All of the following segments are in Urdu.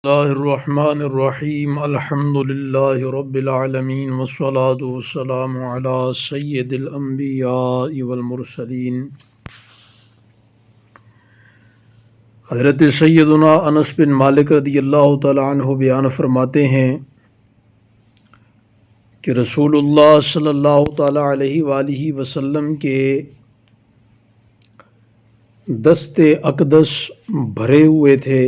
اللہ الرحمن الرحیم الحمد للہ رب العالمین والصلاة والسلام علی سید الانبیاء والمرسلین حضرت سیدنا انس بن مالک رضی اللہ تعالی عنہ بیان فرماتے ہیں کہ رسول اللہ صلی اللہ تعالی علیہ وآلہ وسلم کے دست اقدس بھرے ہوئے تھے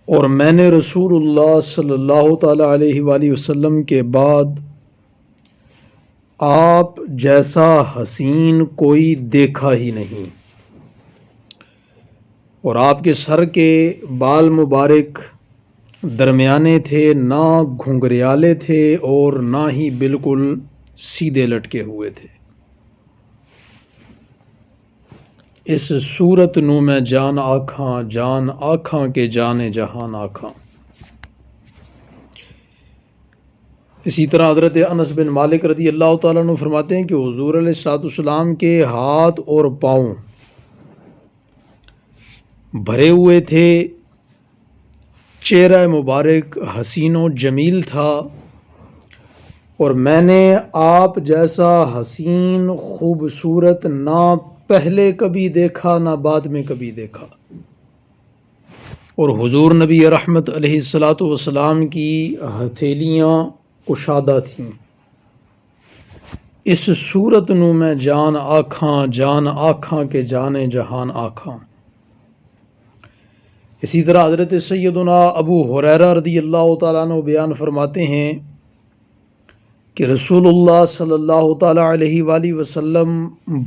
اور میں نے رسول اللہ صلی اللہ تعالی علیہ وآلہ وسلم کے بعد آپ جیسا حسین کوئی دیکھا ہی نہیں، اور آپ کے سر کے بال مبارک درمیانے تھے، نہ گھنگریالے تھے اور نہ ہی بالکل سیدھے لٹکے ہوئے تھے۔ اس صورت نو میں جان آکھاں کے جانے جہان آکھاں۔ اسی طرح حضرت انس بن مالک رضی اللہ تعالیٰ عنہ فرماتے ہیں کہ حضور علیہ الصلوۃ والسلام کے ہاتھ اور پاؤں بھرے ہوئے تھے، چہرہ مبارک حسین و جمیل تھا، اور میں نے آپ جیسا حسین خوبصورت نہ پہلے کبھی دیکھا نہ بعد میں کبھی دیکھا۔ اور حضور نبی رحمت علیہ الصلوۃ والسلام کی ہتھیلیاں کشادہ تھیں۔ اس صورت نو میں جان آکھاں کے جانے جہان آکھاں۔ اسی طرح حضرت سیدنا ابو ہریرہ رضی اللہ تعالیٰ عنہ بیان فرماتے ہیں کہ رسول اللہ صلی اللہ تعالیٰ علیہ وآلہ وسلم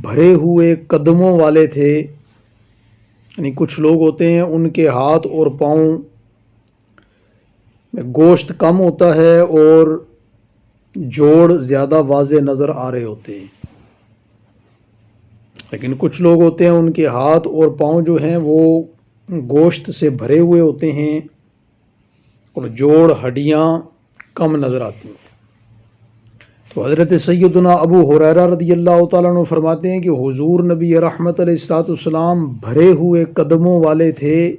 بھرے ہوئے قدموں والے تھے، یعنی کچھ لوگ ہوتے ہیں ان کے ہاتھ اور پاؤں میں گوشت کم ہوتا ہے اور جوڑ زیادہ واضح نظر آ رہے ہوتے ہیں، لیکن کچھ لوگ ہوتے ہیں ان کے ہاتھ اور پاؤں جو ہیں وہ گوشت سے بھرے ہوئے ہوتے ہیں اور جوڑ ہڈیاں کم نظر آتی ہیں۔ تو حضرت سیدنا ابو ہریرہ رضی اللہ تعالیٰ عنہ فرماتے ہیں کہ حضور نبی رحمت علیہ الصلوۃ والسلام بھرے ہوئے قدموں والے تھے،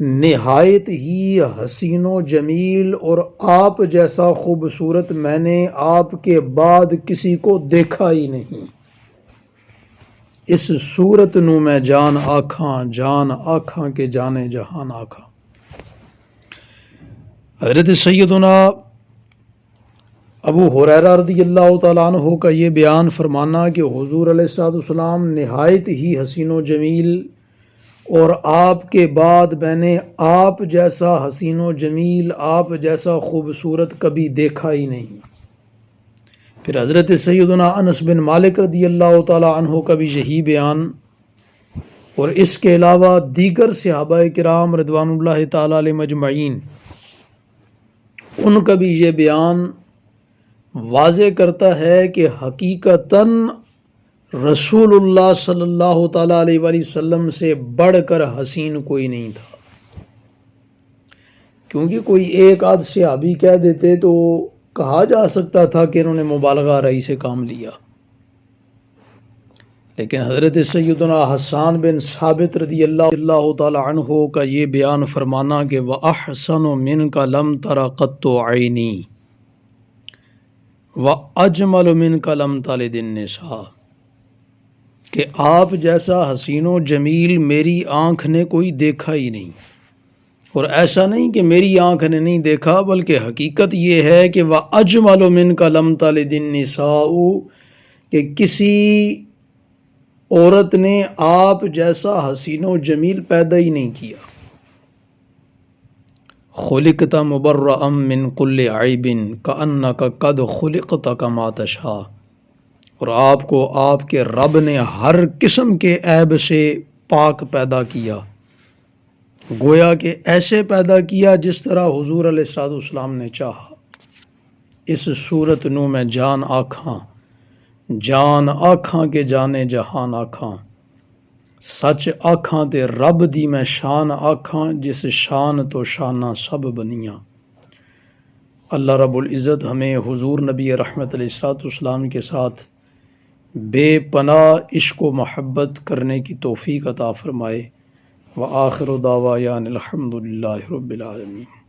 نہایت ہی حسین و جمیل، اور آپ جیسا خوبصورت میں نے آپ کے بعد کسی کو دیکھا ہی نہیں۔ اس صورت نو میں جان آکھاں کے جانے جہان آکھاں۔ حضرت سیدنا ابو ہریرہ رضی اللہ تعالیٰ عنہ کا یہ بیان فرمانا کہ حضور علیہ الصلوۃ والسلام نہایت ہی حسین و جمیل، اور آپ کے بعد میں نے آپ جیسا حسین و جمیل، آپ جیسا خوبصورت کبھی دیکھا ہی نہیں۔ پھر حضرت سیدنا انس بن مالک رضی اللہ تعالیٰ عنہ کا بھی یہی بیان، اور اس کے علاوہ دیگر صحابہ کرام رضوان اللہ تعالیٰ علیہ مجمعین، ان کا بھی یہ بیان واضح کرتا ہے کہ حقیقتاً رسول اللہ صلی اللہ تعالیٰ علیہ وآلہ وسلم سے بڑھ کر حسین کوئی نہیں تھا، کیونکہ کوئی ایک آدھ صحابی کہہ دیتے تو کہا جا سکتا تھا کہ انہوں نے مبالغہ آرائی سے کام لیا، لیکن حضرت سیدنا حسان بن ثابت رضی اللہ تعالیٰ عنہ کا یہ بیان فرمانا کہ وَأَحْسَنُ مِنْكَ لَمْ تَرَ قَطُّ عَيْنِي وَأَجْمَلُ مِنْكَ لَمْ تَلِدِ النِّسَاء، کہ آپ جیسا حسین و جمیل میری آنکھ نے کوئی دیکھا ہی نہیں، اور ایسا نہیں کہ میری آنکھ نے نہیں دیکھا، بلکہ حقیقت یہ ہے کہ وَأَجْمَلُ مِنْكَ لَمْ تَلِدِ النِّسَاء، کہ کسی عورت نے آپ جیسا حسین و جمیل پیدا ہی نہیں کیا۔ خلقت مبرأ من کل عیب کأنک قد خلقت کما تشاء، اور آپ کو آپ کے رب نے ہر قسم کے عیب سے پاک پیدا کیا، گویا کہ ایسے پیدا کیا جس طرح حضور علیہ الصلوۃ والسلام نے چاہا۔ اس صورت نو میں جان آکھاں کے جانے جہان آکھاں، سچ آکھاں تے رب دی میں شان آکھاں، جس شان تو شانہ سب بنیاں۔ اللہ رب العزت ہمیں حضور نبی رحمت علیہ الصلوۃ والسلام کے ساتھ بے پناہ عشق و محبت کرنے کی توفیق عطا فرمائے۔ وآخر دعوانا الحمد للہ رب العالمین.